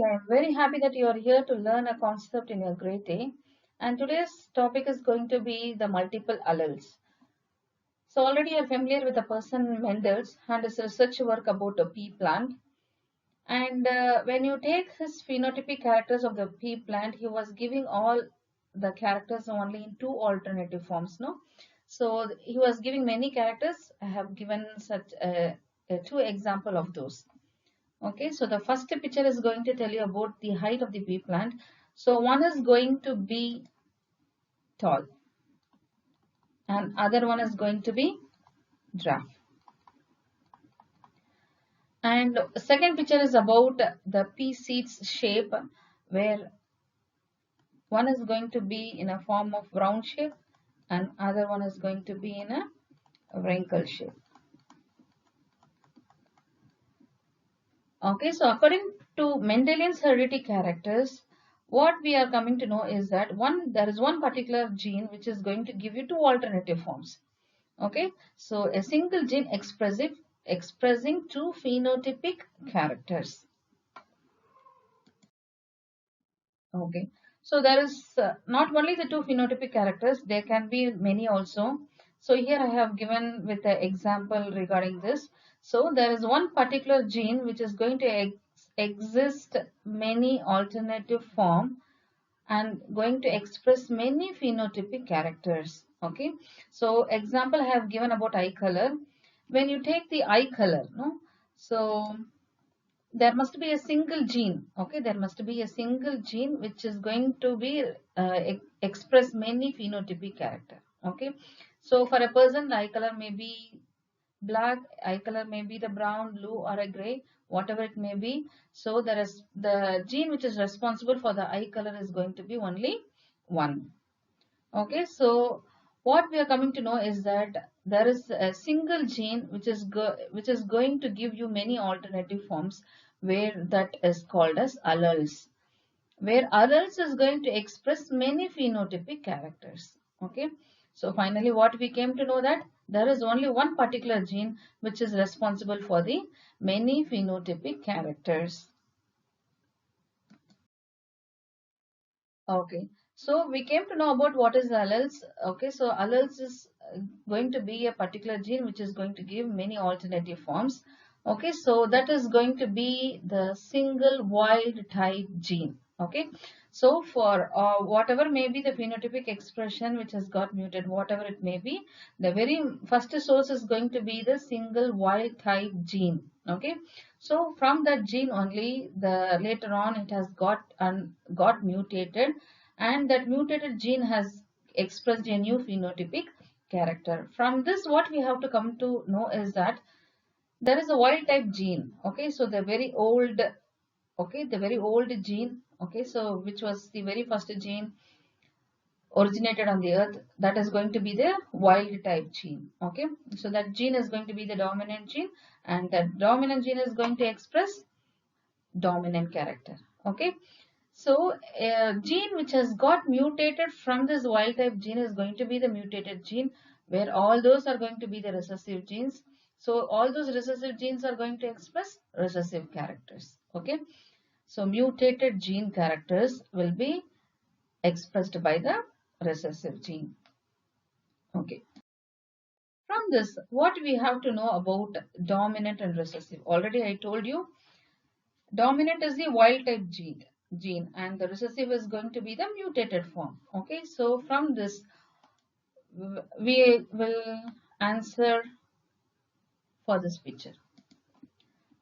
I'm very happy that you are here to learn a concept in your grade A. And today's topic is going to be the multiple alleles. So already you're familiar with the person Mendel's and his research work about a pea plant. And when you take his phenotypic characters of the pea plant, he was giving all the characters only in two alternative forms, no? So he was giving many characters. I have given such two example of those. Okay, so the first picture is going to tell you about the height of the pea plant. So one is going to be tall and other one is going to be dwarf. And second picture is about the pea seeds shape, where one is going to be in a form of round shape and other one is going to be in a wrinkle shape. Okay, so according to Mendelian's heredity characters, what we are coming to know is that there is one particular gene which is going to give you two alternative forms. Okay, so a single gene expressing two phenotypic characters. Okay, so there is not only the two phenotypic characters, there can be many also. So here I have given with an example regarding this. So there is one particular gene which is going to exist many alternative form and going to express many phenotypic characters. Okay, so example I have given about eye color. When you take the eye color, no, so there must be a single gene. Okay, there must be a single gene which is going to be express many phenotypic character. Okay, so for a person, the eye color may be black, eye color may be the brown, blue, or a gray, whatever it may be. So there is the gene which is responsible for the eye color is going to be only one. Okay, so what we are coming to know is that there is a single gene which is going to give you many alternative forms, where that is called as alleles, where alleles is going to express many phenotypic characters. Okay, so finally what we came to know that there is only one particular gene which is responsible for the many phenotypic characters. Okay, so we came to know about what is alleles. Okay, so alleles is going to be a particular gene which is going to give many alternative forms. Okay, so that is going to be the single wild type gene. Okay, so for whatever may be the phenotypic expression which has got muted, whatever it may be, the very first source is going to be the single wild type gene. Okay, so from that gene only, the later on it has got mutated, and that mutated gene has expressed a new phenotypic character. From this, what we have to come to know is that there is a wild type gene. Okay, so the very old gene. Okay, so which was the very first gene originated on the earth, that is going to be the wild type gene. Okay, so that gene is going to be the dominant gene, and that dominant gene is going to express dominant character. Okay, so a gene which has got mutated from this wild type gene is going to be the mutated gene, where all those are going to be the recessive genes. So all those recessive genes are going to express recessive characters. Okay, so mutated gene characters will be expressed by the recessive gene. Okay. From this, what we have to know about dominant and recessive? Already I told you, dominant is the wild type gene and the recessive is going to be the mutated form. Okay, so from this, we will answer for this picture.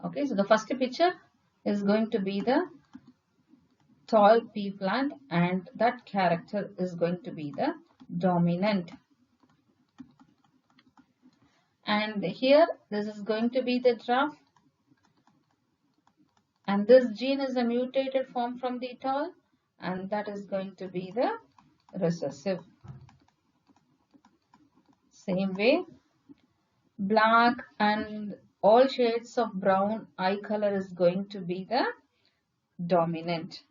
Okay, so the first picture is going to be the tall pea plant, and that character is going to be the dominant. And here this is going to be the dwarf, and this gene is a mutated form from the tall, and that is going to be the recessive. Same way, black and all shades of brown eye color is going to be the dominant.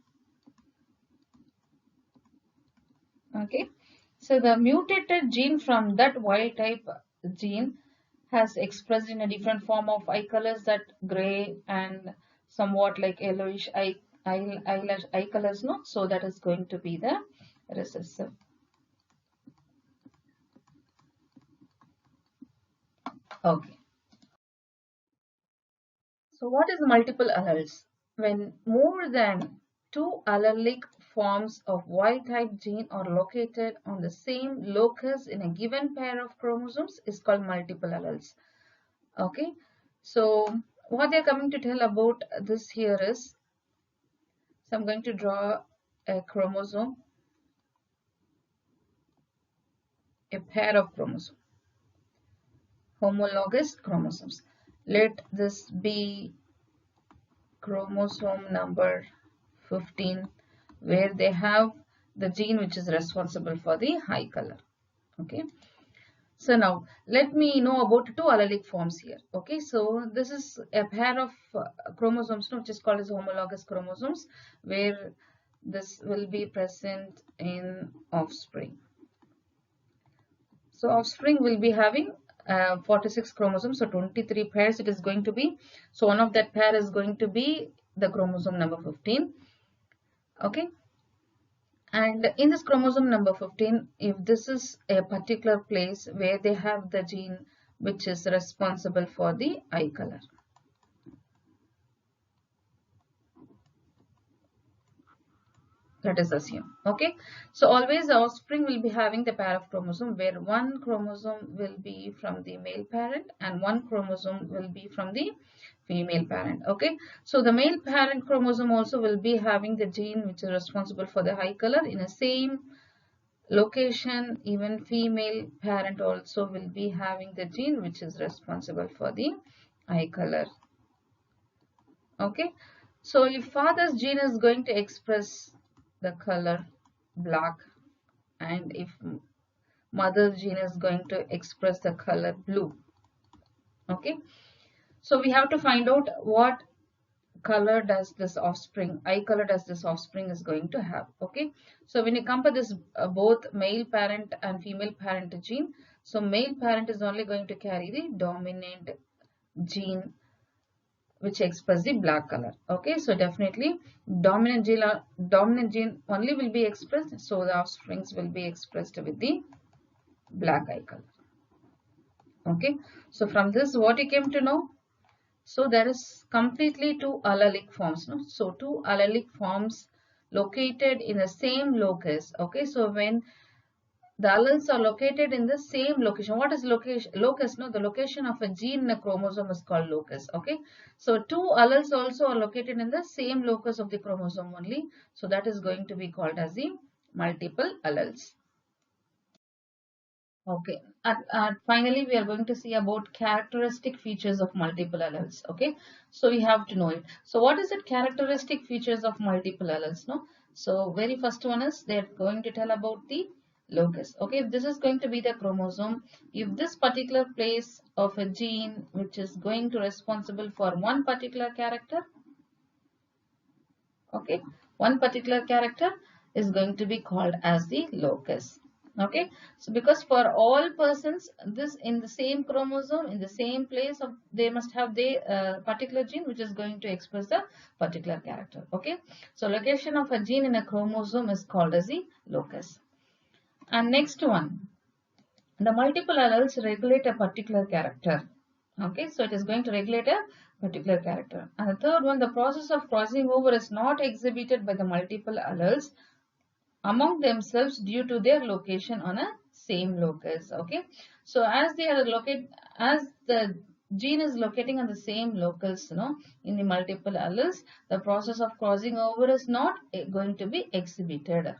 Okay, so the mutated gene from that wild type gene has expressed in a different form of eye colors, that gray and somewhat like yellowish eye eye colors, no? So that is going to be the recessive. Okay. So what is multiple alleles? When more than two allelic forms of Y-type gene are located on the same locus in a given pair of chromosomes is called multiple alleles. Okay. So what they're coming to tell about this here is, so I'm going to draw a chromosome, a pair of chromosomes, homologous chromosomes. Let this be chromosome number 15, where they have the gene which is responsible for the eye color. Okay. So now let me know about two allelic forms here. Okay. So this is a pair of chromosomes, which is called as homologous chromosomes, where this will be present in offspring. So offspring will be having 46 chromosomes, so 23 pairs it is going to be. So one of that pair is going to be the chromosome number 15. Okay. And in this chromosome number 15, if this is a particular place where they have the gene which is responsible for the eye color. Let us assume. Okay. So always the offspring will be having the pair of chromosome where one chromosome will be from the male parent and one chromosome will be from the female parent. Okay. So the male parent chromosome also will be having the gene which is responsible for the eye color in the same location. Even female parent also will be having the gene which is responsible for the eye color. Okay. So if father's gene is going to express the color black and if mother's gene is going to express the color blue. Okay. So we have to find out what color does this offspring, eye color does this offspring is going to have. Okay. So when you compare this both male parent and female parent gene, so male parent is only going to carry the dominant gene which express the black color. Okay. So definitely dominant gene only will be expressed, so the offsprings will be expressed with the black eye color. Okay. So from this what you came to know? So there is completely two allelic forms. No? So two allelic forms located in the same locus. Okay. So when the alleles are located in the same location. What is location? Locus. No, the location of a gene in a chromosome is called locus. Okay. So two alleles also are located in the same locus of the chromosome only. So that is going to be called as the multiple alleles. Okay. Finally, we are going to see about characteristic features of multiple alleles. Okay. So we have to know it. So what is the characteristic features of multiple alleles? No. So very first one is they're going to tell about the locus. Okay. If this is going to be the chromosome, if this particular place of a gene which is going to responsible for one particular character, okay, one particular character is going to be called as the locus. Okay, so because for all persons this in the same chromosome in the same place of they must have the particular gene which is going to express the particular character. Okay, so location of a gene in a chromosome is called as the locus. And next one, the multiple alleles regulate a particular character. Okay, so it is going to regulate a particular character. And the third one, the process of crossing over is not exhibited by the multiple alleles among themselves due to their location on a same locus. Okay, so as they are located, as the gene is locating on the same locus, in the multiple alleles, the process of crossing over is not going to be exhibited.